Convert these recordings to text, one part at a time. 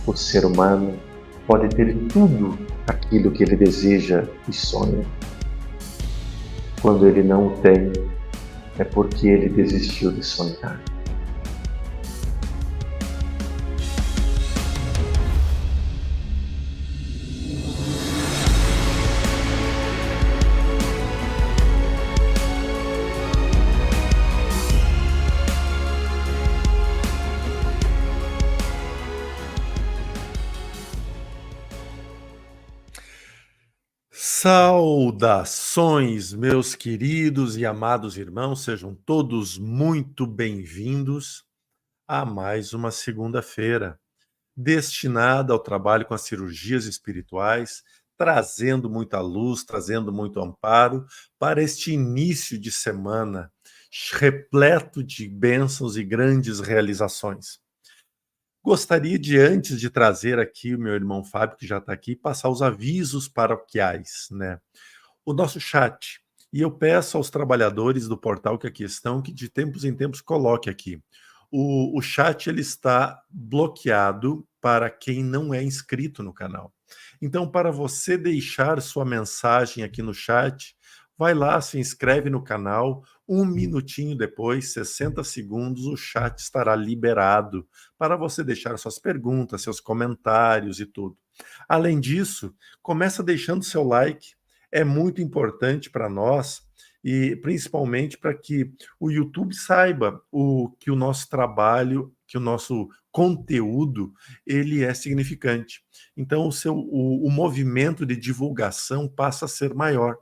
o ser humano pode ter tudo aquilo que ele deseja e sonha. Quando ele não o tem, é porque ele desistiu de sonhar. Saudações, meus queridos e amados irmãos, sejam todos muito bem-vindos a mais uma segunda-feira destinada ao trabalho com as cirurgias espirituais, trazendo muita luz, trazendo muito amparo para este início de semana repleto de bênçãos e grandes realizações. Gostaria de, antes de trazer aqui o meu irmão Fábio, que já está aqui, passar os avisos paroquiais, né? O nosso chat. E eu peço aos trabalhadores do portal que aqui estão que de tempos em tempos coloque aqui. O chat ele está bloqueado para quem não é inscrito no canal. Então, para você deixar sua mensagem aqui no chat, vai lá, se inscreve no canal. Um minutinho depois, 60 segundos, o chat estará liberado para você deixar suas perguntas, seus comentários e tudo. Além disso, começa deixando seu like. É muito importante para nós e principalmente para que o YouTube saiba que o nosso trabalho, que o nosso conteúdo, ele é significante. Então, o movimento de divulgação passa a ser maior.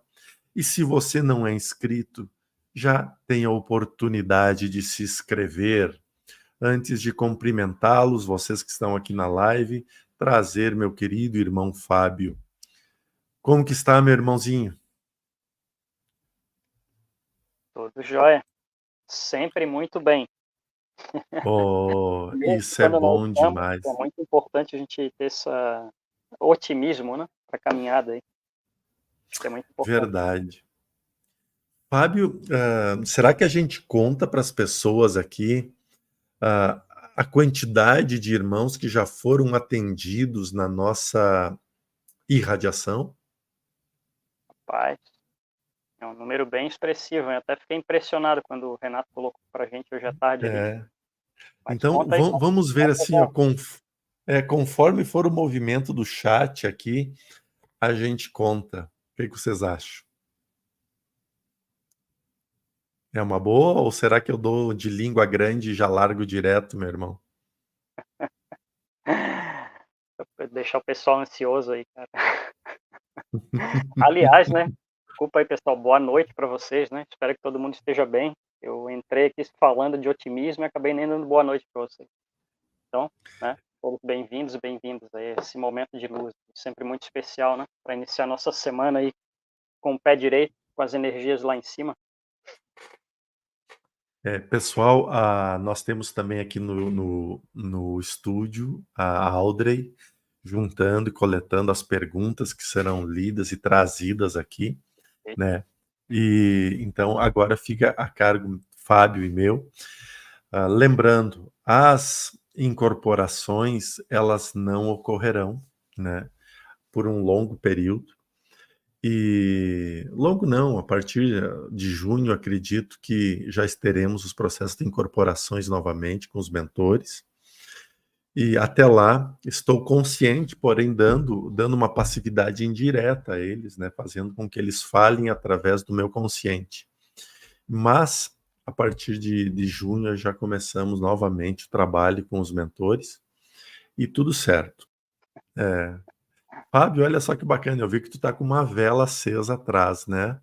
E se você não é inscrito, já tem a oportunidade de se inscrever. Antes de cumprimentá-los, vocês que estão aqui na live, trazer meu querido irmão Fábio. Como que está, meu irmãozinho? Tudo jóia. Sempre muito bem. Oh, Mesmo isso é quando nós bom estamos, demais. é muito importante a gente ter esse otimismo, né, para a caminhada aí. Isso é muito importante. Verdade. Fábio, será que a gente conta para as pessoas aqui a quantidade de irmãos que já foram atendidos na nossa irradiação? Rapaz, é um número bem expressivo. Eu até fiquei impressionado quando o Renato colocou para a gente hoje à tarde ali. É. Mas Então, conta aí, vamos ver assim, ó, conforme for o movimento do chat aqui, a gente conta. O que vocês acham? É uma boa ou será que eu dou de língua grande e já largo direto, meu irmão? deixar o pessoal ansioso aí, cara. Aliás, né, desculpa aí, pessoal, boa noite para vocês, né? Espero que todo mundo esteja bem. Eu entrei aqui falando de otimismo e acabei nem dando boa noite para vocês. Então, né, todos bem-vindos e bem-vindas a esse momento de luz, sempre muito especial, né, para iniciar nossa semana aí com o pé direito, com as energias lá em cima. Pessoal, nós temos também aqui no estúdio a Audrey juntando e coletando as perguntas que serão lidas e trazidas aqui, né? E então agora fica a cargo Fábio e meu. Lembrando, as incorporações elas não ocorrerão, né? Por um longo período. E logo não, a partir de junho, acredito que já teremos os processos de incorporações novamente com os mentores. E até lá, estou consciente, porém dando uma passividade indireta a eles, né, fazendo com que eles falem através do meu consciente. Mas, a partir de junho, já começamos novamente o trabalho com os mentores e tudo certo. Fábio, olha só que bacana, eu vi que tu tá com uma vela acesa atrás, né?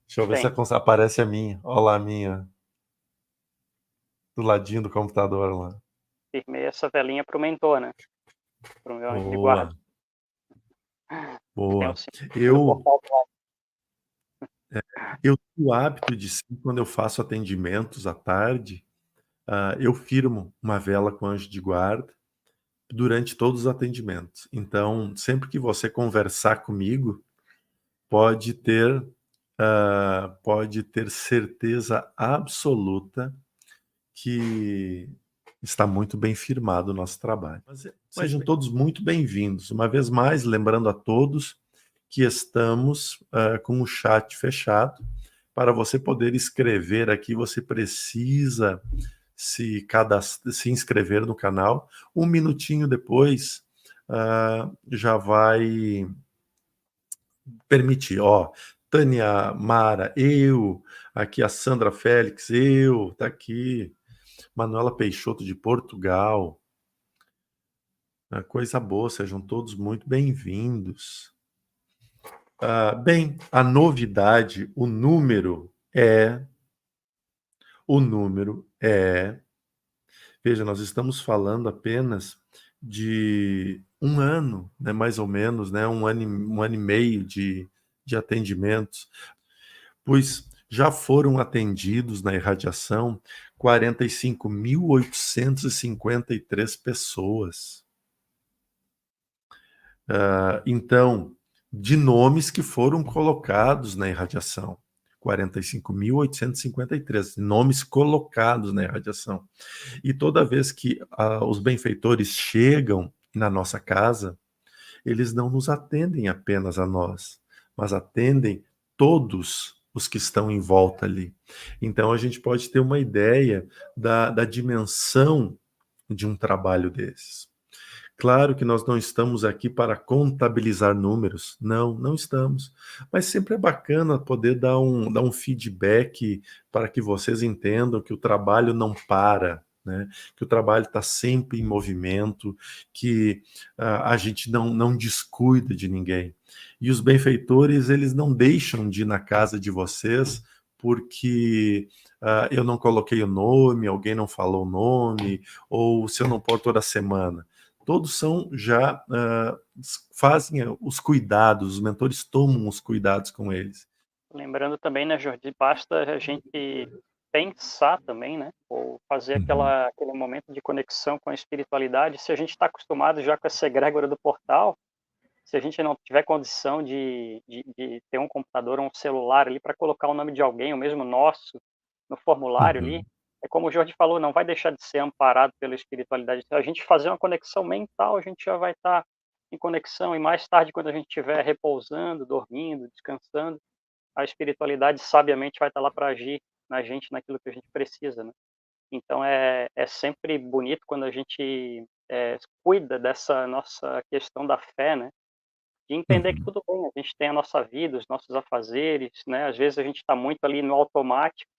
Deixa eu ver se aparece a minha. Olha lá a minha. Do ladinho do computador lá. Firmei essa velinha pro mentor, né? Pro meu anjo de Boa. guarda. Boa. Eu Eu tenho o hábito de, quando eu faço atendimentos à tarde, eu firmo uma vela com anjo de guarda durante todos os atendimentos. Então, sempre que você conversar comigo, pode ter certeza absoluta que está muito bem firmado o nosso trabalho. Sejam todos muito bem-vindos. Uma vez mais, lembrando a todos que estamos com o chat fechado. Para você poder escrever aqui, você precisa se inscrever no canal. Um minutinho depois, já vai permitir. Ó, Tânia Mara, eu. Aqui a Sandra Félix, eu. Tá aqui. Manuela Peixoto de Portugal. Coisa boa, sejam todos muito bem-vindos. Bem, a novidade, o número é... Veja, nós estamos falando apenas de um ano, né, mais ou menos, né, um ano e meio de atendimentos, pois já foram atendidos na irradiação 45.853 pessoas. Então, de nomes que foram colocados na irradiação. 45.853 nomes colocados na irradiação. E toda vez que os benfeitores chegam na nossa casa, eles não nos atendem apenas a nós, mas atendem todos os que estão em volta ali. Então a gente pode ter uma ideia da dimensão de um trabalho desses. Claro que nós não estamos aqui para contabilizar números, não estamos. Mas sempre é bacana poder dar um feedback para que vocês entendam que o trabalho não para, né? Que o trabalho está sempre em movimento, que a gente não descuida de ninguém. E os benfeitores, eles não deixam de ir na casa de vocês porque eu não coloquei o nome, alguém não falou o nome, ou se eu não pôr toda semana. Todos fazem os cuidados, os mentores tomam os cuidados com eles. Lembrando também, né, Jordi, basta a gente pensar também, né, ou fazer aquele momento de conexão com a espiritualidade. Se a gente está acostumado já com essa egrégora do portal, se a gente não tiver condição de ter um computador ou um celular ali para colocar o nome de alguém, o mesmo nosso, no formulário ali, é como o Jorge falou, não vai deixar de ser amparado pela espiritualidade. Se a gente fazer uma conexão mental, a gente já vai estar em conexão, e mais tarde, quando a gente estiver repousando, dormindo, descansando, a espiritualidade sabiamente vai estar lá para agir na gente, naquilo que a gente precisa, né? Então é sempre bonito quando a gente cuida dessa nossa questão da fé, né? De entender que tudo bem, a gente tem a nossa vida, os nossos afazeres, né? Às vezes a gente está muito ali no automático,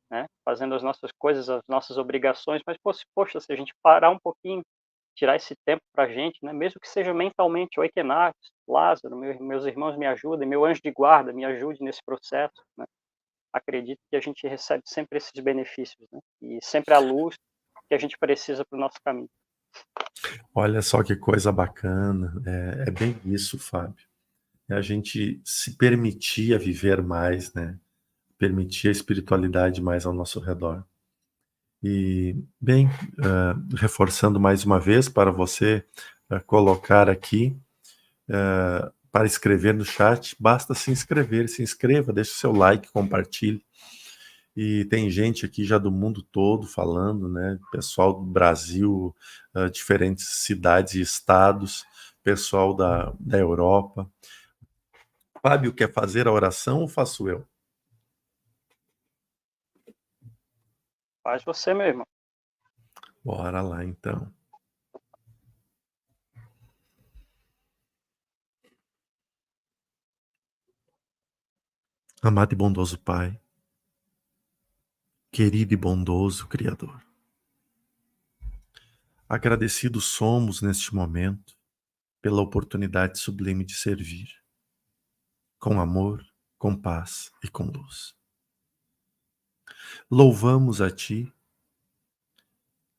né? Fazendo as nossas coisas, as nossas obrigações, mas poxa, se a gente parar um pouquinho, tirar esse tempo para a gente, né? Mesmo que seja mentalmente, oi Kenax, Lázaro, meus irmãos me ajudem, meu anjo de guarda me ajude nesse processo, né? Acredito que a gente recebe sempre esses benefícios, né? E sempre a luz que a gente precisa para o nosso caminho. Olha só que coisa bacana, é bem isso, Fábio. É a gente se permitir a viver mais, né? Permitir a espiritualidade mais ao nosso redor. E, bem, reforçando mais uma vez para você colocar aqui, para escrever no chat, basta se inscreva, deixe o seu like, compartilhe. E tem gente aqui já do mundo todo falando, né? Pessoal do Brasil, diferentes cidades e estados, pessoal da Europa. Fábio, quer fazer a oração ou faço eu? Faz você, meu irmão. Bora lá, então. Amado e bondoso Pai, querido e bondoso Criador, agradecidos somos neste momento pela oportunidade sublime de servir, com amor, com paz e com luz. Louvamos a Ti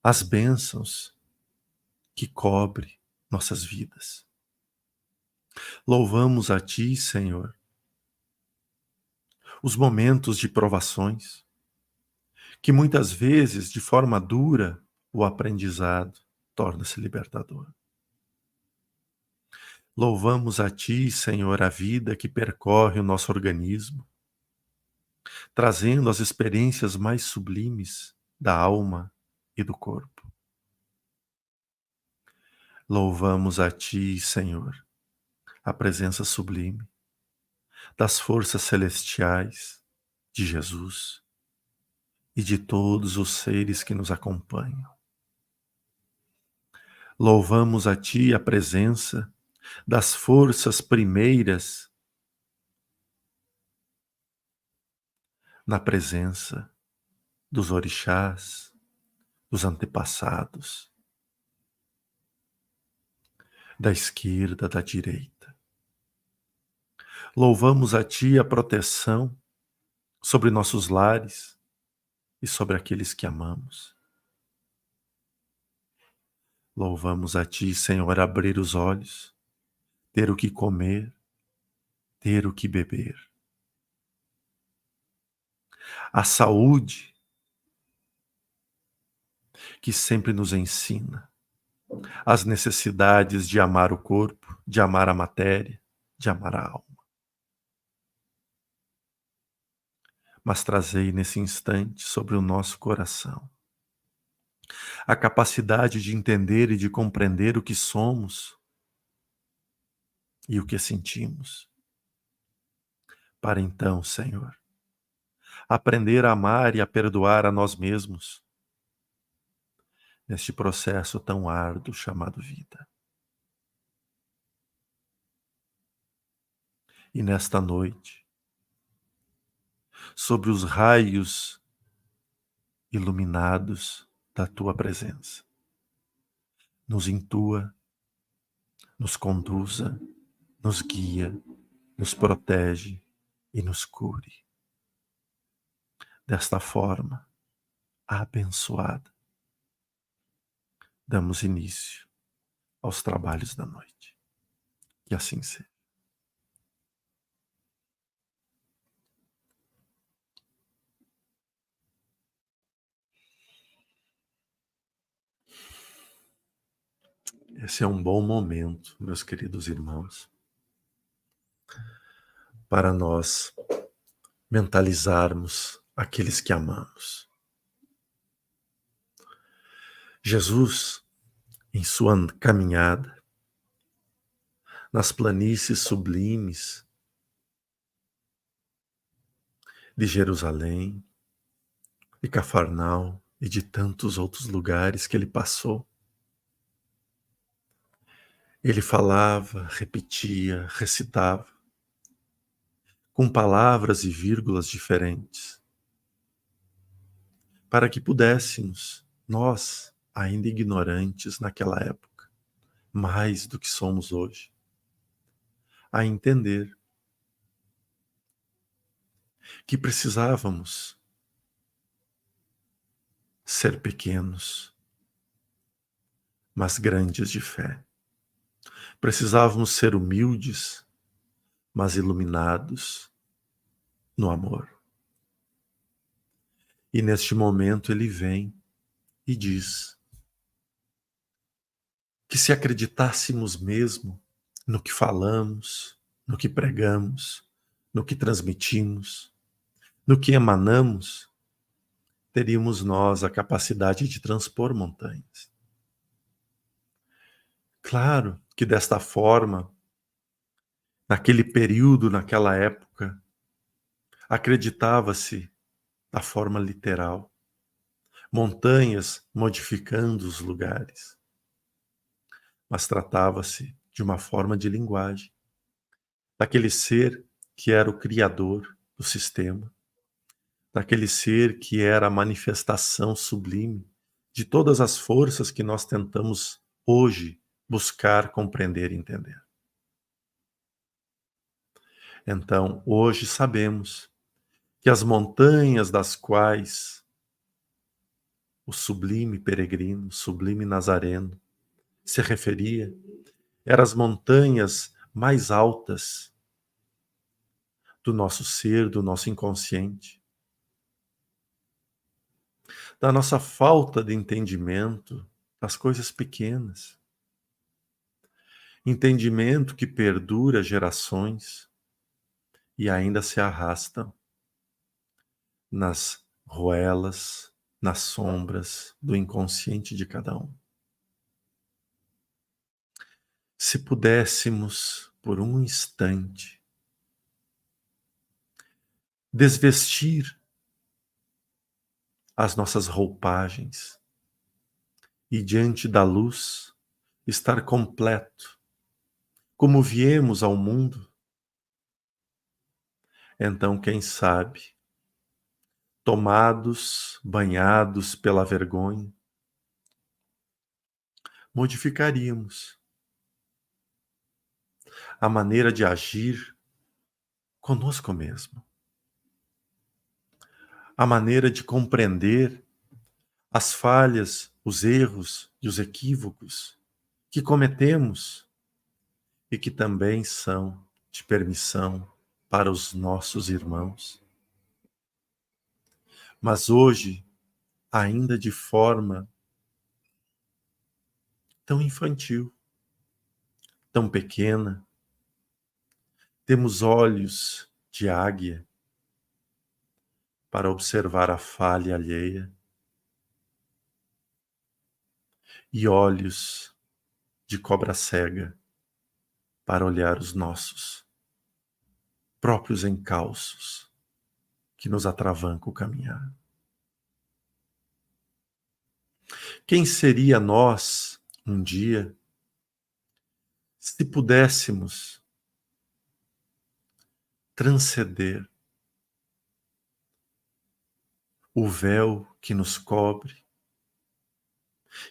as bênçãos que cobre nossas vidas. Louvamos a Ti, Senhor, os momentos de provações, que muitas vezes, de forma dura, o aprendizado torna-se libertador. Louvamos a Ti, Senhor, a vida que percorre o nosso organismo, trazendo as experiências mais sublimes da alma e do corpo. Louvamos a Ti, Senhor, a presença sublime das forças celestiais de Jesus e de todos os seres que nos acompanham. Louvamos a Ti a presença das forças primeiras na presença dos orixás, dos antepassados, da esquerda, da direita. Louvamos a Ti a proteção sobre nossos lares e sobre aqueles que amamos. Louvamos a Ti, Senhor, abrir os olhos, ter o que comer, ter o que beber. A saúde que sempre nos ensina as necessidades de amar o corpo, de amar a matéria, de amar a alma. Mas trazei nesse instante sobre o nosso coração a capacidade de entender e de compreender o que somos e o que sentimos. Para então, Senhor, aprender a amar e a perdoar a nós mesmos neste processo tão árduo chamado vida. E nesta noite, sobre os raios iluminados da Tua presença, nos intua, nos conduza, nos guia, nos protege e nos cure. Desta forma, abençoada, damos início aos trabalhos da noite. Que assim seja. Esse é um bom momento, meus queridos irmãos, para nós mentalizarmos aqueles que amamos. Jesus, em sua caminhada, nas planícies sublimes de Jerusalém, de Cafarnaum e de tantos outros lugares que ele passou, ele falava, repetia, recitava, com palavras e vírgulas diferentes, para que pudéssemos, nós, ainda ignorantes naquela época, mais do que somos hoje, a entender que precisávamos ser pequenos, mas grandes de fé. Precisávamos ser humildes, mas iluminados no amor. E neste momento ele vem e diz que se acreditássemos mesmo no que falamos, no que pregamos, no que transmitimos, no que emanamos, teríamos nós a capacidade de transpor montanhas. Claro que desta forma, naquele período, naquela época, acreditava-se da forma literal, montanhas modificando os lugares. Mas tratava-se de uma forma de linguagem, daquele ser que era o criador do sistema, daquele ser que era a manifestação sublime de todas as forças que nós tentamos hoje buscar, compreender e entender. Então, hoje sabemos que as montanhas das quais o sublime peregrino, o sublime nazareno, se referia, eram as montanhas mais altas do nosso ser, do nosso inconsciente, da nossa falta de entendimento das coisas pequenas. Entendimento que perdura gerações e ainda se arrasta nas ruelas, nas sombras do inconsciente de cada um. se pudéssemos, por um instante, desvestir as nossas roupagens e, diante da luz, estar completo, como viemos ao mundo, então, quem sabe, tomados, banhados pela vergonha, modificaríamos a maneira de agir conosco mesmo, a maneira de compreender as falhas, os erros e os equívocos que cometemos e que também são de permissão para os nossos irmãos. Mas hoje, ainda de forma tão infantil, tão pequena, temos olhos de águia para observar a falha alheia e olhos de cobra cega para olhar os nossos próprios encalços que nos atravancam o caminhar. Quem seria nós, um dia, se pudéssemos transcender o véu que nos cobre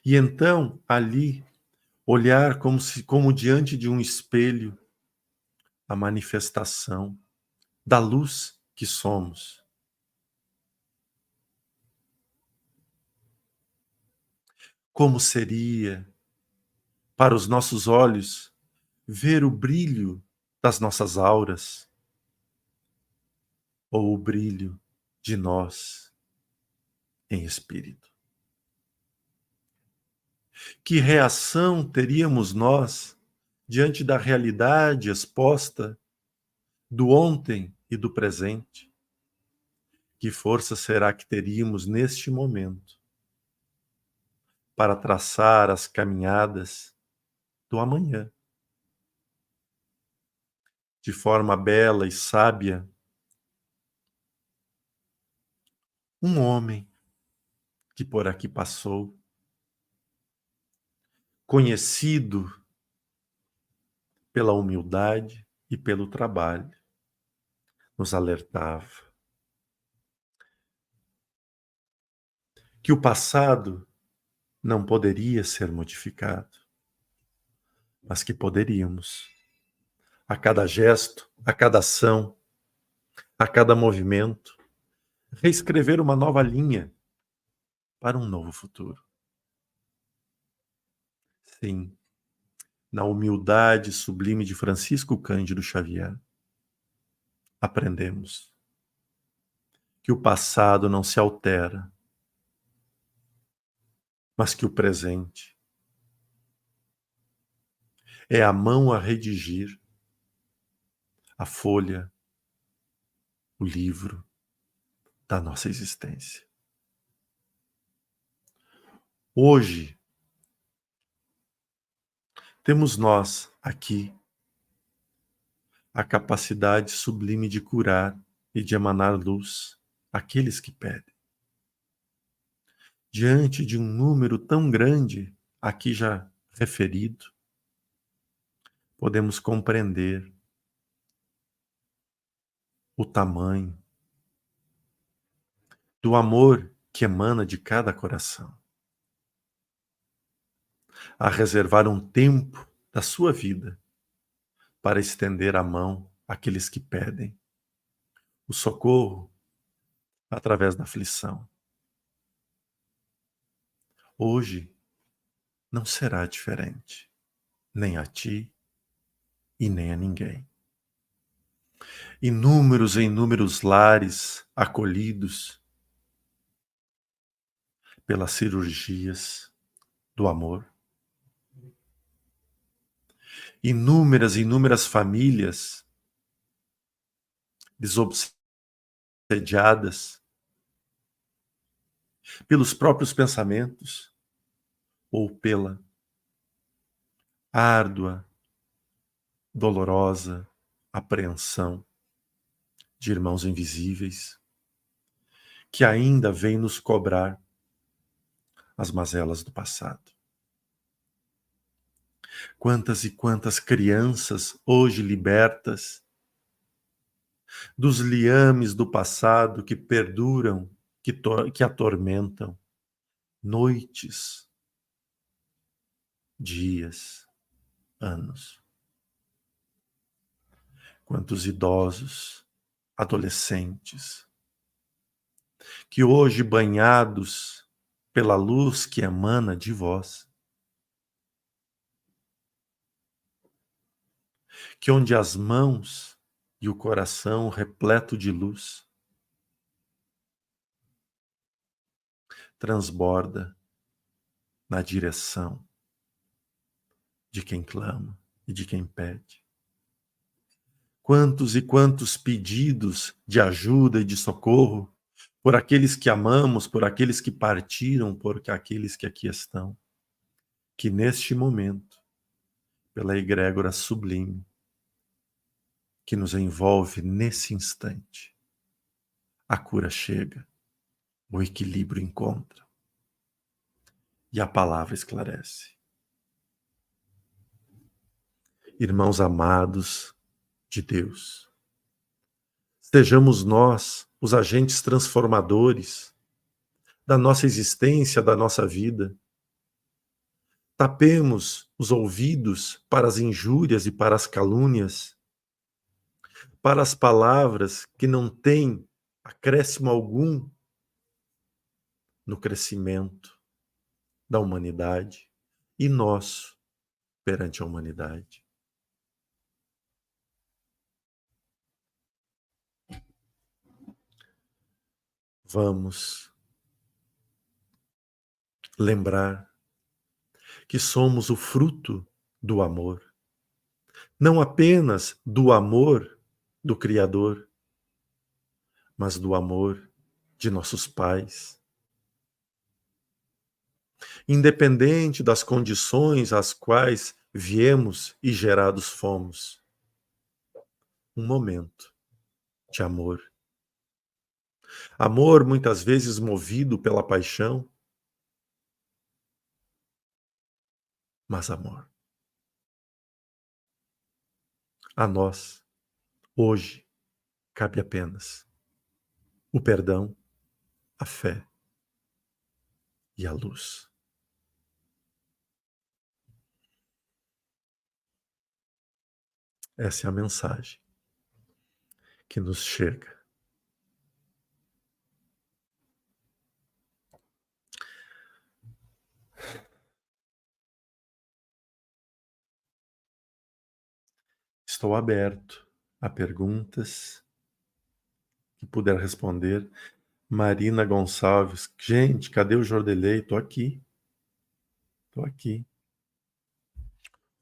e então ali olhar como diante de um espelho a manifestação da luz que somos? Como seria para os nossos olhos ver o brilho das nossas auras ou o brilho de nós em espírito? Que reação teríamos nós diante da realidade exposta do ontem e do presente? Que força será que teríamos neste momento para traçar as caminhadas do amanhã de forma bela e sábia? Um homem que por aqui passou, conhecido pela humildade e pelo trabalho, nos alertava que o passado não poderia ser modificado, mas que poderíamos, a cada gesto, a cada ação, a cada movimento, reescrever uma nova linha para um novo futuro. Sim, na humildade sublime de Francisco Cândido Xavier, aprendemos que o passado não se altera, mas que o presente é a mão a redigir a folha, o livro da nossa existência. Hoje, temos nós aqui a capacidade sublime de curar e de emanar luz àqueles que pedem. Diante de um número tão grande, aqui já referido, podemos compreender o tamanho do amor que emana de cada coração, a reservar um tempo da sua vida para estender a mão àqueles que pedem o socorro através da aflição. Hoje não será diferente, nem a ti e nem a ninguém. Inúmeros e inúmeros lares acolhidos pelas cirurgias do amor. Inúmeras e inúmeras famílias desobsediadas pelos próprios pensamentos ou pela árdua dolorosa apreensão de irmãos invisíveis que ainda vêm nos cobrar as mazelas do passado. Quantas e quantas crianças hoje libertas dos liames do passado que perduram, que atormentam noites, dias, anos. Quantos idosos, adolescentes, que hoje banhados pela luz que emana de vós, que onde as mãos e o coração repleto de luz transborda na direção de quem clama e de quem pede. Quantos e quantos pedidos de ajuda e de socorro por aqueles que amamos, por aqueles que partiram, por aqueles que aqui estão, que neste momento, pela egrégora sublime, que nos envolve nesse instante, a cura chega, o equilíbrio encontra e a palavra esclarece. Irmãos amados de Deus, sejamos nós os agentes transformadores da nossa existência, da nossa vida. Tapemos os ouvidos para as injúrias e para as calúnias, para as palavras que não têm acréscimo algum no crescimento da humanidade e nosso perante a humanidade. Vamos lembrar que somos o fruto do amor, não apenas do amor do Criador, mas do amor de nossos pais. Independente das condições às quais viemos e gerados fomos, um momento de amor. Amor muitas vezes movido pela paixão, mas amor. A nós, hoje, cabe apenas o perdão, a fé e a luz. Essa é a mensagem que nos chega. Estou aberto a perguntas que puder responder. Marina Gonçalves. Gente, cadê o Jordelei? Tô aqui.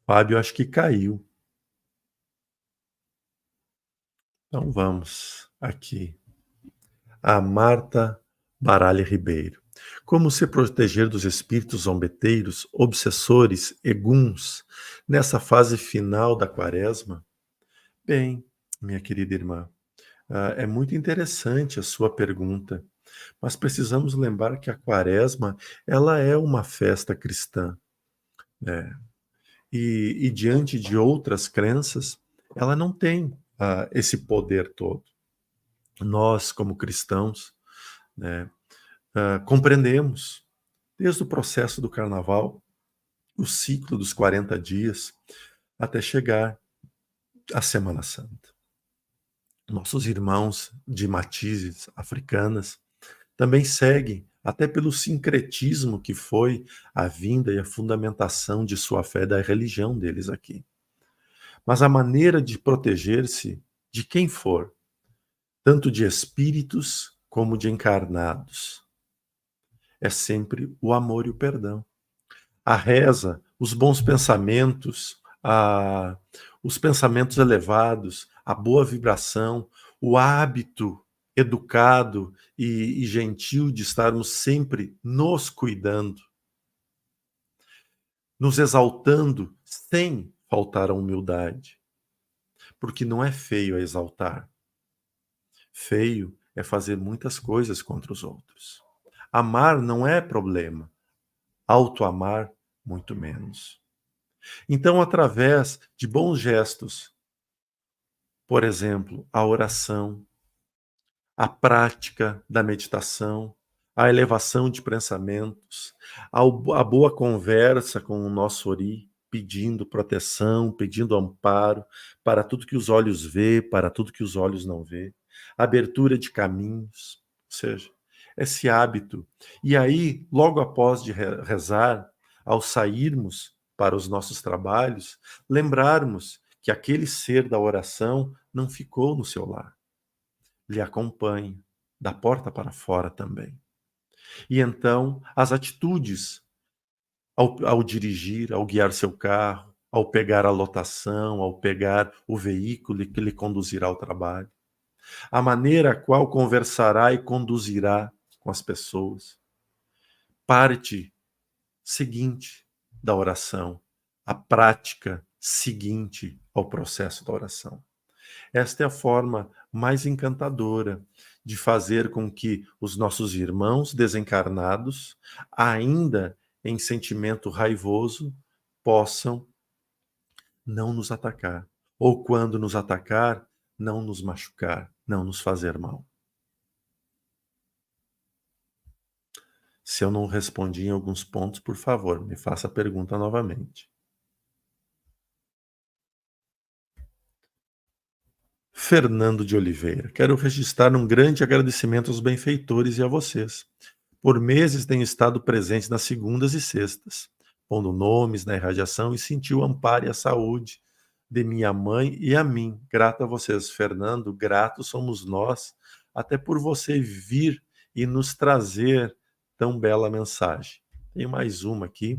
Fábio, acho que caiu. Então vamos aqui. A Marta Baralha Ribeiro. Como se proteger dos espíritos zombeteiros, obsessores, eguns, nessa fase final da quaresma? Bem, minha querida irmã, é muito interessante a sua pergunta, mas precisamos lembrar que a quaresma, ela é uma festa cristã, né? E diante de outras crenças, ela não tem esse poder todo. Nós, como cristãos, né, compreendemos, desde o processo do carnaval, o ciclo dos 40 dias, até chegar à Semana Santa. Nossos irmãos de matizes africanas também seguem, até pelo sincretismo que foi a vinda e a fundamentação de sua fé, da religião deles aqui. Mas a maneira de proteger-se de quem for, tanto de espíritos como de encarnados, é sempre o amor e o perdão. A reza, os bons pensamentos, os pensamentos elevados, a boa vibração, o hábito educado e gentil de estarmos sempre nos cuidando, nos exaltando sem faltar a humildade, porque não é feio exaltar. Feio é fazer muitas coisas contra os outros. Amar não é problema. Autoamar, muito menos. Então, através de bons gestos, por exemplo, a oração, a prática da meditação, a elevação de pensamentos, a boa conversa com o nosso Ori, pedindo proteção, pedindo amparo para tudo que os olhos vê, para tudo que os olhos não vê, abertura de caminhos, ou seja, esse hábito. E aí, logo após de rezar, ao sairmos para os nossos trabalhos, lembrarmos que aquele ser da oração não ficou no seu lar. Lhe acompanha, da porta para fora também. E então, as atitudes ao dirigir, ao guiar seu carro, ao pegar a lotação, ao pegar o veículo que lhe conduzirá ao trabalho, a maneira a qual conversará e conduzirá com as pessoas. Parte seguinte da oração, a prática seguinte ao processo da oração. Esta é a forma mais encantadora de fazer com que os nossos irmãos desencarnados, ainda em sentimento raivoso, possam não nos atacar. Ou quando nos atacar, não nos machucar, não nos fazer mal. Se eu não respondi em alguns pontos, por favor, me faça a pergunta novamente. Fernando de Oliveira. Quero registrar um grande agradecimento aos benfeitores e a vocês. Por meses tenho estado presente nas segundas e sextas, pondo nomes na irradiação e senti o amparo e a saúde de minha mãe e a mim. Grato a vocês, Fernando. Gratos somos nós, até por você vir e nos trazer tão bela mensagem. Tem mais uma aqui,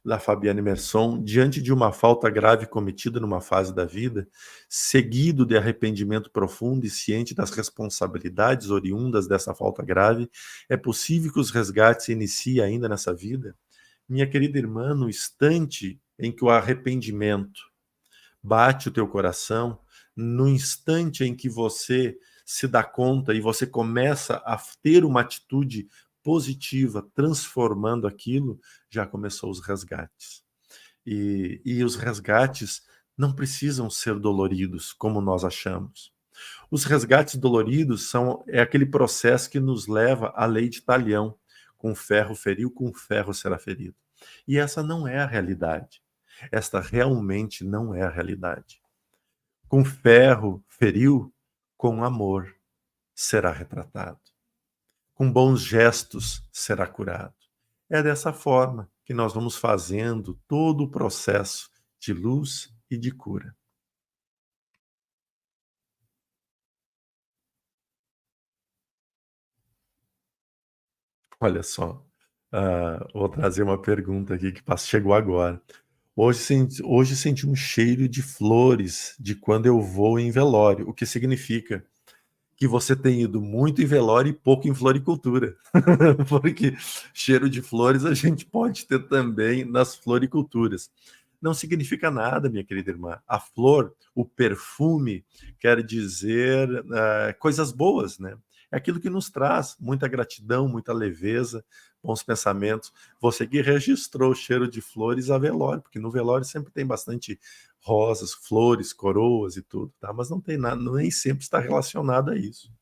da Fabiane Merson. Diante de uma falta grave cometida numa fase da vida, seguido de arrependimento profundo e ciente das responsabilidades oriundas dessa falta grave, é possível que os resgates se iniciem ainda nessa vida? Minha querida irmã, no instante em que o arrependimento bate o teu coração, no instante em que você se dá conta e você começa a ter uma atitude positiva, transformando aquilo, já começou os resgates. E os resgates não precisam ser doloridos, como nós achamos. Os resgates doloridos é aquele processo que nos leva à lei de Talião. Com ferro feriu, com ferro será ferido. E essa não é a realidade. Esta realmente não é a realidade. Com ferro feriu, com amor será retratado. Com bons gestos será curado. É dessa forma que nós vamos fazendo todo o processo de luz e de cura. Olha só, vou trazer uma pergunta aqui que chegou agora. Hoje senti um cheiro de flores de quando eu vou em velório, o que significa que você tem ido muito em velório e pouco em floricultura. Porque cheiro de flores a gente pode ter também nas floriculturas. Não significa nada, minha querida irmã. A flor, o perfume, quer dizer coisas boas, né? É aquilo que nos traz muita gratidão, muita leveza, bons pensamentos. Você que registrou o cheiro de flores a velório, porque no velório sempre tem bastante rosas, flores, coroas e tudo, tá? Mas não tem nada, nem sempre está relacionado a isso.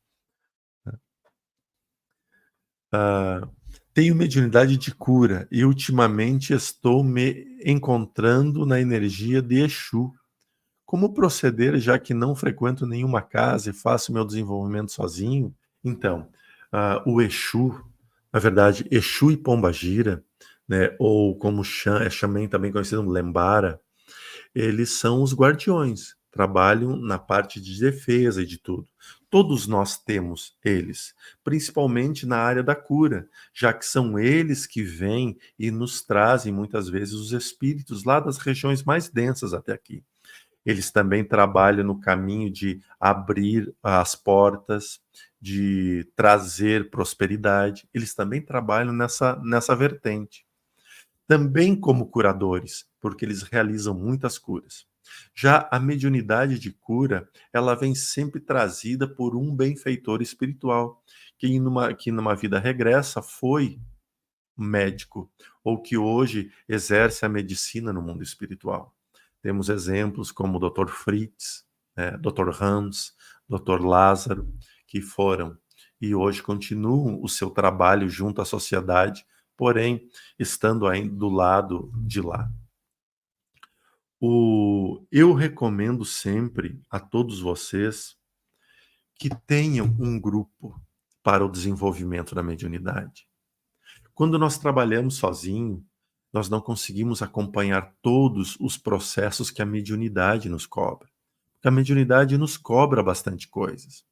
Tenho mediunidade de cura e ultimamente estou me encontrando na energia de Exu. Como proceder, já que não frequento nenhuma casa e faço meu desenvolvimento sozinho? Então, o Exu, na verdade, Exu e Pombagira, né, ou como Xamã, também conhecido como Lembara, eles são os guardiões, trabalham na parte de defesa e de tudo. Todos nós temos eles, principalmente na área da cura, já que são eles que vêm e nos trazem muitas vezes os espíritos lá das regiões mais densas até aqui. Eles também trabalham no caminho de abrir as portas, de trazer prosperidade. Eles também trabalham nessa vertente. Também como curadores, porque eles realizam muitas curas. Já a mediunidade de cura, ela vem sempre trazida por um benfeitor espiritual, que numa vida regressa foi médico, ou que hoje exerce a medicina no mundo espiritual. Temos exemplos como o Dr. Fritz, Dr. Hans, Dr. Lázaro, que foram e hoje continuam o seu trabalho junto à sociedade, porém estando ainda do lado de lá. Eu recomendo sempre a todos vocês que tenham um grupo para o desenvolvimento da mediunidade. Quando nós trabalhamos sozinho, nós não conseguimos acompanhar todos os processos que a mediunidade nos cobra. Porque a mediunidade nos cobra bastante coisas.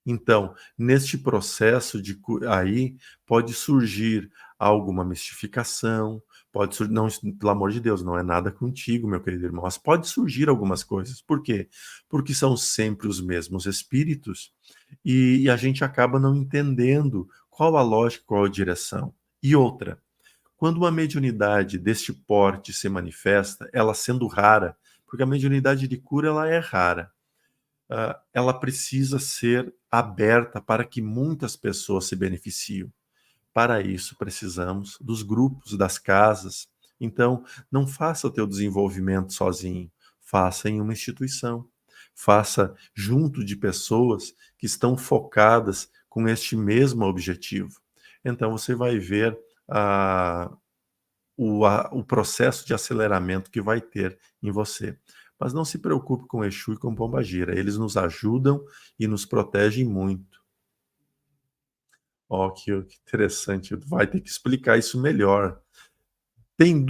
Então, neste processo aí pode surgir alguma mistificação, pode surgir, não, pelo amor de Deus, não é nada contigo, meu querido irmão, mas pode surgir algumas coisas. Por quê? Porque são sempre os mesmos espíritos e a gente acaba não entendendo qual a lógica, qual a direção. E outra, quando uma mediunidade deste porte se manifesta, ela sendo rara, porque a mediunidade de cura ela é rara, ela precisa ser aberta para que muitas pessoas se beneficiem. Para isso, precisamos dos grupos, das casas. Então, não faça o teu desenvolvimento sozinho, faça em uma instituição. Faça junto de pessoas que estão focadas com este mesmo objetivo. Então, você vai ver o processo de aceleramento que vai ter em você. Mas não se preocupe com Exu e com Pombagira. Eles nos ajudam e nos protegem muito. Ó, que interessante. Vai ter que explicar isso melhor. Tem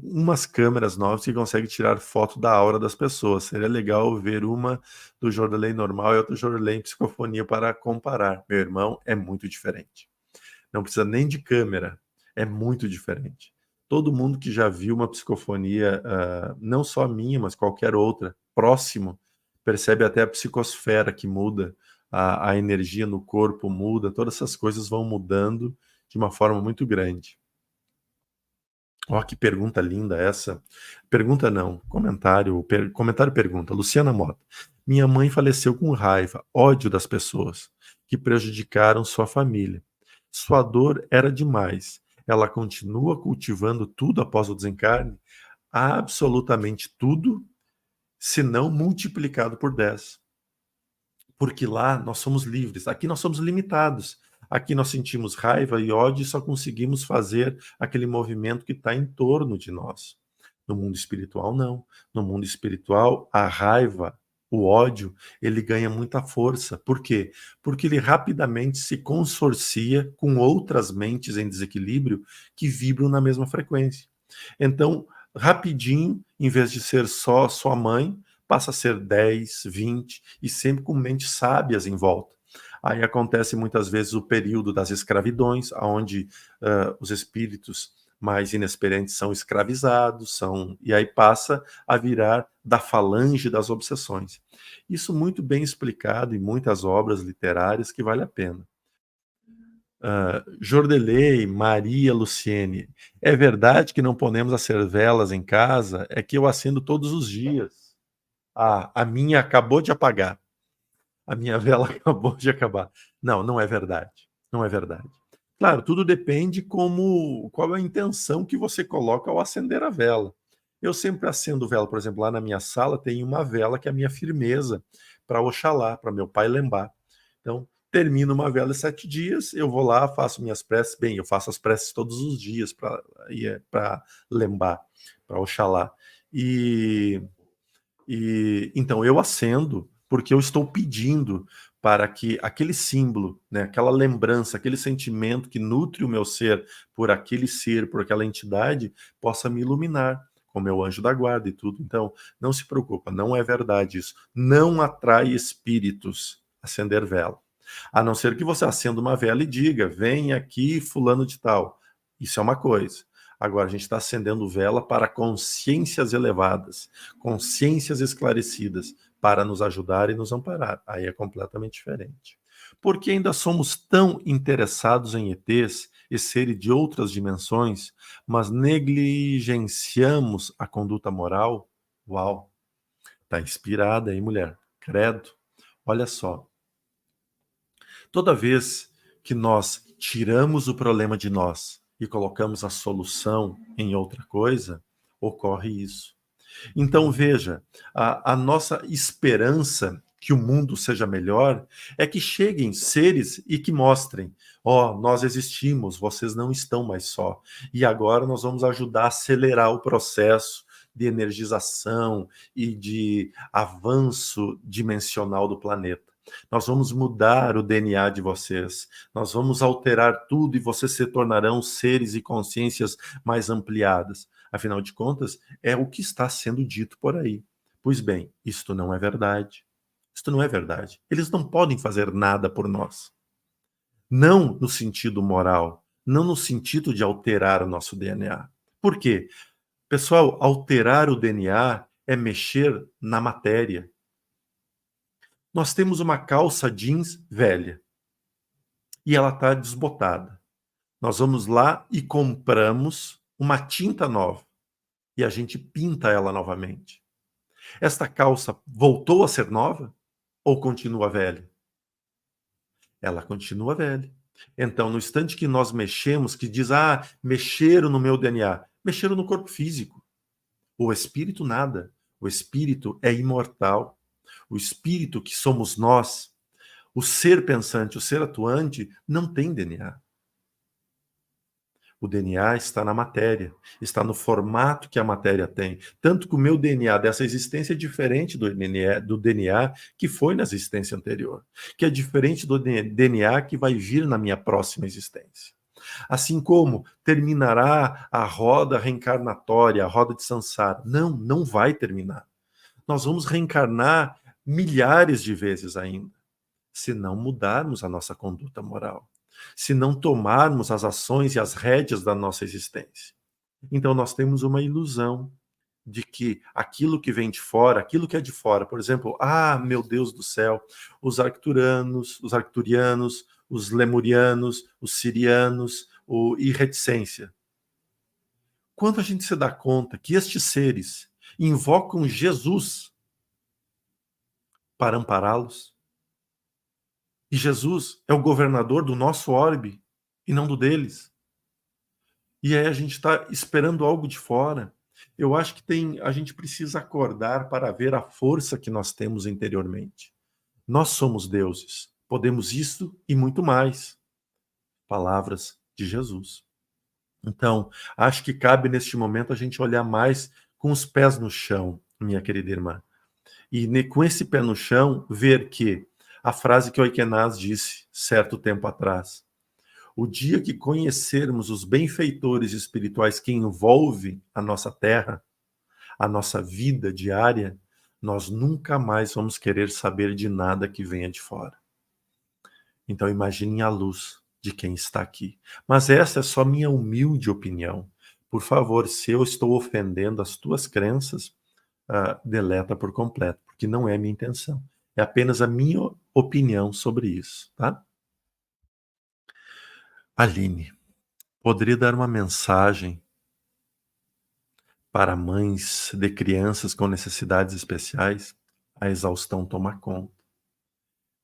umas câmeras novas que conseguem tirar foto da aura das pessoas. Seria legal ver uma do Jordelém normal e outra do Jordelém em psicofonia para comparar. Meu irmão, é muito diferente. Não precisa nem de câmera. É muito diferente. Todo mundo que já viu uma psicofonia, não só minha, mas qualquer outra, próximo, percebe até a psicosfera que muda, a energia no corpo muda, todas essas coisas vão mudando de uma forma muito grande. Ó, que pergunta linda essa. Pergunta não, comentário pergunta. Luciana Mota. Minha mãe faleceu com raiva, ódio das pessoas que prejudicaram sua família. Sua dor era demais. Ela continua cultivando tudo após o desencarne? Absolutamente tudo, se não multiplicado por 10. Porque lá nós somos livres, aqui nós somos limitados. Aqui nós sentimos raiva e ódio e só conseguimos fazer aquele movimento que está em torno de nós. No mundo espiritual, não. No mundo espiritual, a raiva, o ódio, ele ganha muita força. Por quê? Porque ele rapidamente se consorcia com outras mentes em desequilíbrio que vibram na mesma frequência. Então, rapidinho, em vez de ser só sua mãe, passa a ser 10, 20 e sempre com mentes sábias em volta. Aí acontece muitas vezes o período das escravidões, onde os espíritos mais inexperientes são escravizados, e aí passa a virar da falange das obsessões. Isso muito bem explicado em muitas obras literárias que vale a pena. Jordelei, Maria Luciene, é verdade que não podemos acender velas em casa? É que eu acendo todos os dias. A minha acabou de apagar. A minha vela acabou de acabar. Não, não é verdade. Não é verdade. Claro, tudo depende qual é a intenção que você coloca ao acender a vela. Eu sempre acendo vela, por exemplo, lá na minha sala tem uma vela que é a minha firmeza para Oxalá, para meu pai Lembá. Então, termino uma vela em 7 dias, eu vou lá, faço minhas preces. Bem, eu faço as preces todos os dias para Lembá, para Oxalá. Então eu acendo porque eu estou pedindo para que aquele símbolo, né, aquela lembrança, aquele sentimento que nutre o meu ser por aquele ser, por aquela entidade, possa me iluminar com o meu anjo da guarda e tudo. Então, não se preocupa, não é verdade isso. Não atrai espíritos acender vela. A não ser que você acenda uma vela e diga, vem aqui fulano de tal. Isso é uma coisa. Agora, a gente está acendendo vela para consciências elevadas, consciências esclarecidas, para nos ajudar e nos amparar. Aí é completamente diferente. Porque ainda somos tão interessados em ETs e seres de outras dimensões, mas negligenciamos a conduta moral? Uau! Tá inspirada, hein, mulher? Credo. Olha só. Toda vez que nós tiramos o problema de nós e colocamos a solução em outra coisa, ocorre isso. Então, veja, a nossa esperança que o mundo seja melhor é que cheguem seres e que mostrem: ó, nós existimos, vocês não estão mais só. E agora nós vamos ajudar a acelerar o processo de energização e de avanço dimensional do planeta. Nós vamos mudar o DNA de vocês, nós vamos alterar tudo e vocês se tornarão seres e consciências mais ampliadas. Afinal de contas, é o que está sendo dito por aí. Pois bem, isto não é verdade. Isto não é verdade. Eles não podem fazer nada por nós. Não no sentido moral, não no sentido de alterar o nosso DNA. Por quê? Pessoal, alterar o DNA é mexer na matéria. Nós temos uma calça jeans velha e ela está desbotada. Nós vamos lá e compramos uma tinta nova e a gente pinta ela novamente. Esta calça voltou a ser nova ou continua velha? Ela continua velha. Então, no instante que nós mexemos, que diz, mexeram no meu DNA, mexeram no corpo físico. O espírito nada. O espírito é imortal. O espírito que somos nós, o ser pensante, o ser atuante, não tem DNA. O DNA está na matéria, está no formato que a matéria tem. Tanto que o meu DNA dessa existência é diferente do DNA que foi na existência anterior, que é diferente do DNA que vai vir na minha próxima existência. Assim como terminará a roda reencarnatória, a roda de Sansara. Não, não vai terminar. Nós vamos reencarnar milhares de vezes ainda, se não mudarmos a nossa conduta moral, se não tomarmos as ações e as rédeas da nossa existência. Então nós temos uma ilusão de que aquilo que vem de fora, aquilo que é de fora, por exemplo, meu Deus do céu, os arcturianos, os lemurianos, os sirianos, e reticência. Quando a gente se dá conta que estes seres invocam Jesus para ampará-los, e Jesus é o governador do nosso orbe e não do deles. E aí a gente está esperando algo de fora. Eu acho que a gente precisa acordar para ver a força que nós temos interiormente. Nós somos deuses. Podemos isso e muito mais. Palavras de Jesus. Então, acho que cabe neste momento a gente olhar mais com os pés no chão, minha querida irmã. E com esse pé no chão, ver que a frase que o Oikenaz disse certo tempo atrás: o dia que conhecermos os benfeitores espirituais que envolvem a nossa terra, a nossa vida diária, nós nunca mais vamos querer saber de nada que venha de fora. Então imaginem a luz de quem está aqui. Mas essa é só minha humilde opinião. Por favor, se eu estou ofendendo as tuas crenças, deleta por completo, porque não é minha intenção. É apenas a minha opinião sobre isso, tá? Aline, poderia dar uma mensagem para mães de crianças com necessidades especiais? A exaustão toma conta.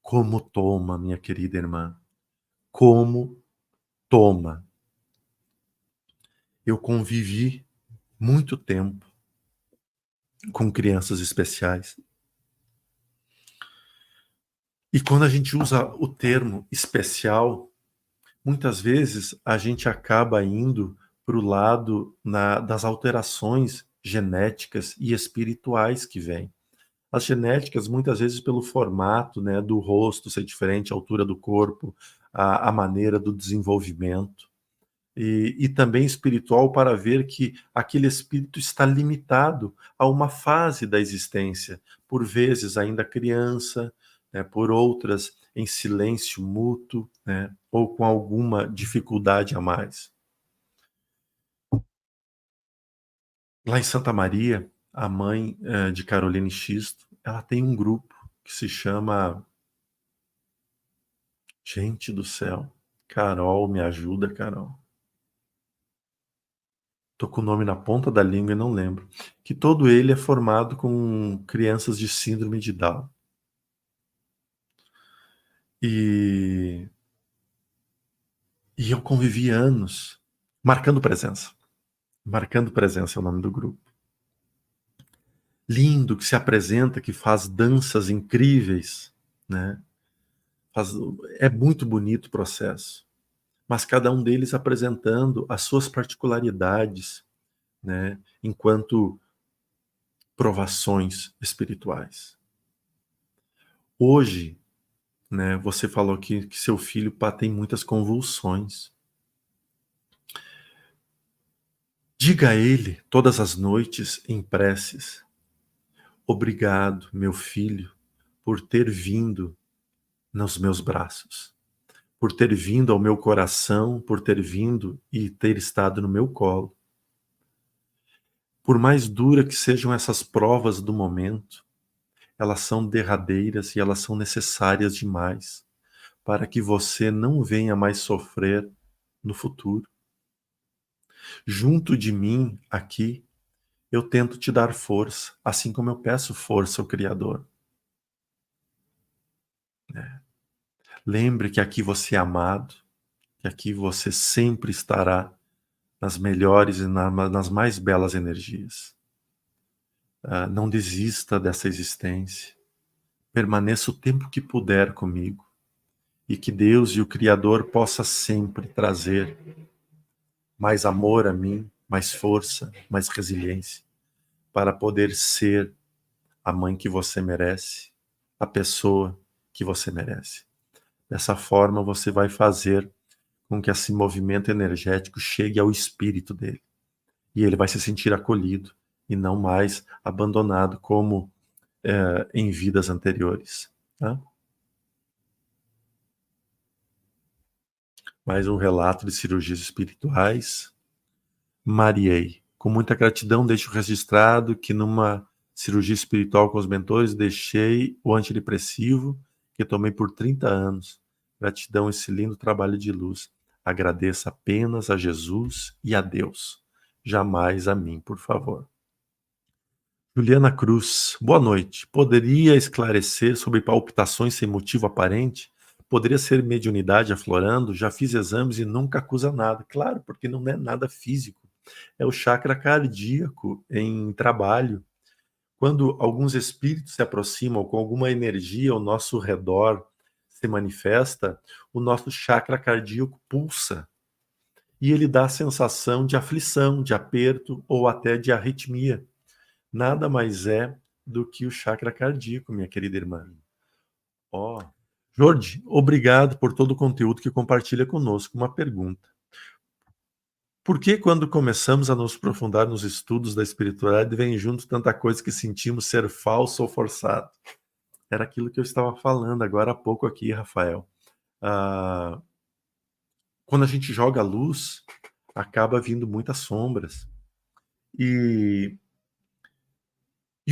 Como toma, minha querida irmã? Como toma? Eu convivi muito tempo com crianças especiais. E quando a gente usa o termo especial, muitas vezes a gente acaba indo para o lado das alterações genéticas e espirituais que vêm. As genéticas, muitas vezes, pelo formato, né, do rosto ser diferente, a altura do corpo, a maneira do desenvolvimento. E também espiritual para ver que aquele espírito está limitado a uma fase da existência, por vezes ainda criança, né, por outras em silêncio mútuo, né, ou com alguma dificuldade a mais. Lá em Santa Maria, a mãe de Caroline Xisto, ela tem um grupo que se chama... Gente do céu, Carol, me ajuda, Carol. Tô com o nome na ponta da língua e não lembro, que todo ele é formado com crianças de síndrome de Down. E eu convivi anos marcando presença. Marcando presença é o nome do grupo. Lindo, que se apresenta, que faz danças incríveis, né? É muito bonito o processo. Mas cada um deles apresentando as suas particularidades, né? Enquanto provações espirituais. Hoje, né, você falou que seu filho tem muitas convulsões. Diga a ele todas as noites em preces: obrigado, meu filho, por ter vindo nos meus braços, por ter vindo ao meu coração, por ter vindo e ter estado no meu colo. Por mais dura que sejam essas provas do momento, elas são derradeiras e elas são necessárias demais para que você não venha mais sofrer no futuro. Junto de mim, aqui, eu tento te dar força, assim como eu peço força ao Criador. Lembre que aqui você é amado, que aqui você sempre estará nas melhores e nas mais belas energias. Não desista dessa existência. Permaneça o tempo que puder comigo. E que Deus e o Criador possa sempre trazer mais amor a mim, mais força, mais resiliência, para poder ser a mãe que você merece, a pessoa que você merece. Dessa forma, você vai fazer com que esse movimento energético chegue ao espírito dele. E ele vai se sentir acolhido e não mais abandonado como em vidas anteriores. Tá? Mais um relato de cirurgias espirituais. Mariei. Com muita gratidão, deixo registrado que numa cirurgia espiritual com os mentores, deixei o antidepressivo que tomei por 30 anos. Gratidão, esse lindo trabalho de luz. Agradeça apenas a Jesus e a Deus. Jamais a mim, por favor. Juliana Cruz, boa noite. Poderia esclarecer sobre palpitações sem motivo aparente? Poderia ser mediunidade aflorando? Já fiz exames e nunca acusa nada. Claro, porque não é nada físico. É o chakra cardíaco em trabalho. Quando alguns espíritos se aproximam com alguma energia ao nosso redor, se manifesta, o nosso chakra cardíaco pulsa. E ele dá a sensação de aflição, de aperto ou até de arritmia. Nada mais é do que o chakra cardíaco, minha querida irmã. Jorge, obrigado por todo o conteúdo que compartilha conosco. Uma pergunta. Por que quando começamos a nos aprofundar nos estudos da espiritualidade vem junto tanta coisa que sentimos ser falso ou forçado? Era aquilo que eu estava falando agora há pouco aqui, Rafael. Quando a gente joga luz, acaba vindo muitas sombras. E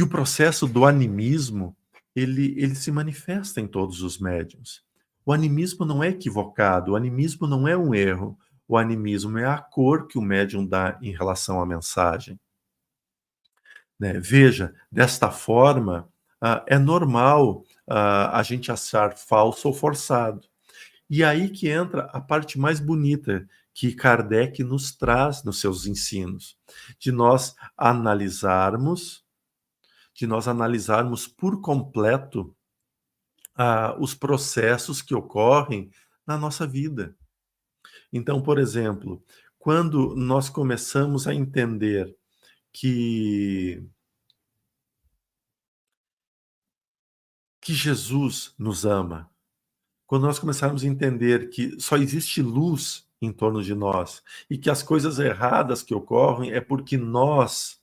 o processo do animismo, ele se manifesta em todos os médiuns. O animismo não é equivocado, o animismo não é um erro. O animismo é a cor que o médium dá em relação à mensagem. Né? Veja, desta forma, é normal a gente achar falso ou forçado. E aí que entra a parte mais bonita que Kardec nos traz nos seus ensinos, de nós analisarmos por completo os processos que ocorrem na nossa vida. Então, por exemplo, quando nós começamos a entender que Jesus nos ama, quando nós começarmos a entender que só existe luz em torno de nós e que as coisas erradas que ocorrem é porque nós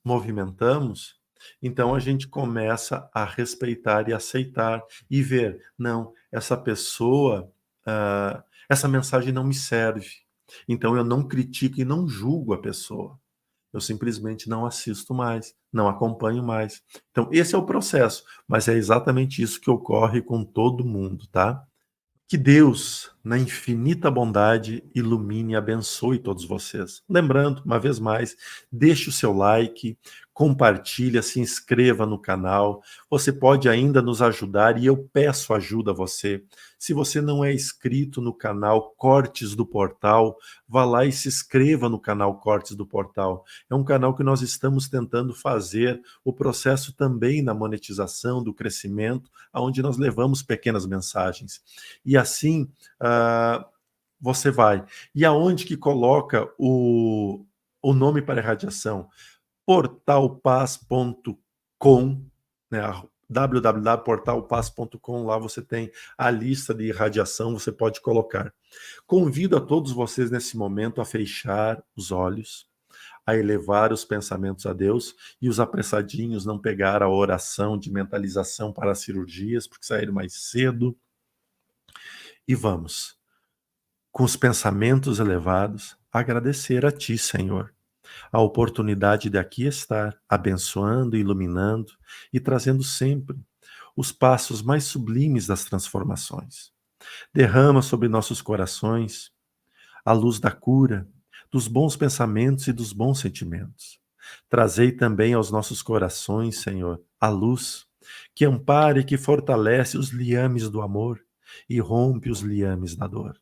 movimentamos, então a gente começa a respeitar e aceitar e ver, não, essa pessoa, essa mensagem não me serve. Então eu não critico e não julgo a pessoa. Eu simplesmente não assisto mais, não acompanho mais. Então esse é o processo, mas é exatamente isso que ocorre com todo mundo, tá? Que Deus, na infinita bondade, ilumine e abençoe todos vocês. Lembrando, uma vez mais, deixe o seu like, compartilhe, se inscreva no canal. Você pode ainda nos ajudar e eu peço ajuda a você. Se você não é inscrito no canal Cortes do Portal, vá lá e se inscreva no canal Cortes do Portal. É um canal que nós estamos tentando fazer o processo também na monetização, do crescimento, onde nós levamos pequenas mensagens. E assim você vai. E aonde que coloca o nome para irradiação? Portalpaz.com, né? www.portalpaz.com, lá você tem a lista de irradiação, você pode colocar. Convido a todos vocês nesse momento a fechar os olhos, a elevar os pensamentos a Deus e os apressadinhos não pegar a oração de mentalização para as cirurgias, porque saíram mais cedo. E vamos, com os pensamentos elevados, agradecer a Ti, Senhor, a oportunidade de aqui estar, abençoando, iluminando e trazendo sempre os passos mais sublimes das transformações. Derrama sobre nossos corações a luz da cura, dos bons pensamentos e dos bons sentimentos. Trazei também aos nossos corações, Senhor, a luz que ampare e que fortalece os liames do amor e rompe os liames da dor.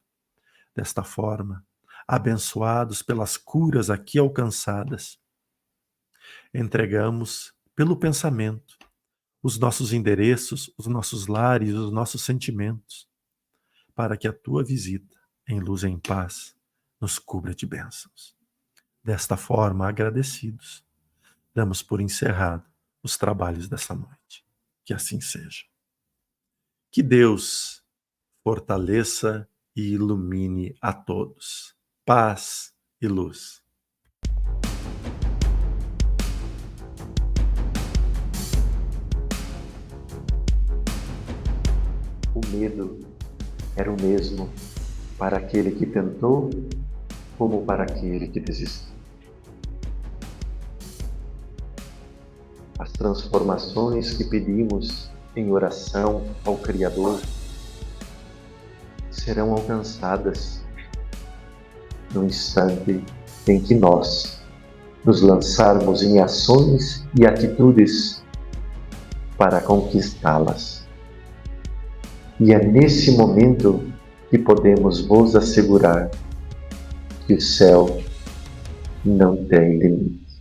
Desta forma, abençoados pelas curas aqui alcançadas, entregamos pelo pensamento os nossos endereços, os nossos lares, os nossos sentimentos, para que a tua visita, em luz e em paz, nos cubra de bênçãos. Desta forma, agradecidos, damos por encerrado os trabalhos desta noite. Que assim seja. Que Deus fortaleça e ilumine a todos. Paz e luz. O medo era o mesmo para aquele que tentou, como para aquele que desistiu. As transformações que pedimos em oração ao Criador serão alcançadas no instante em que nós nos lançarmos em ações e atitudes para conquistá-las. E é nesse momento que podemos vos assegurar que o céu não tem limites.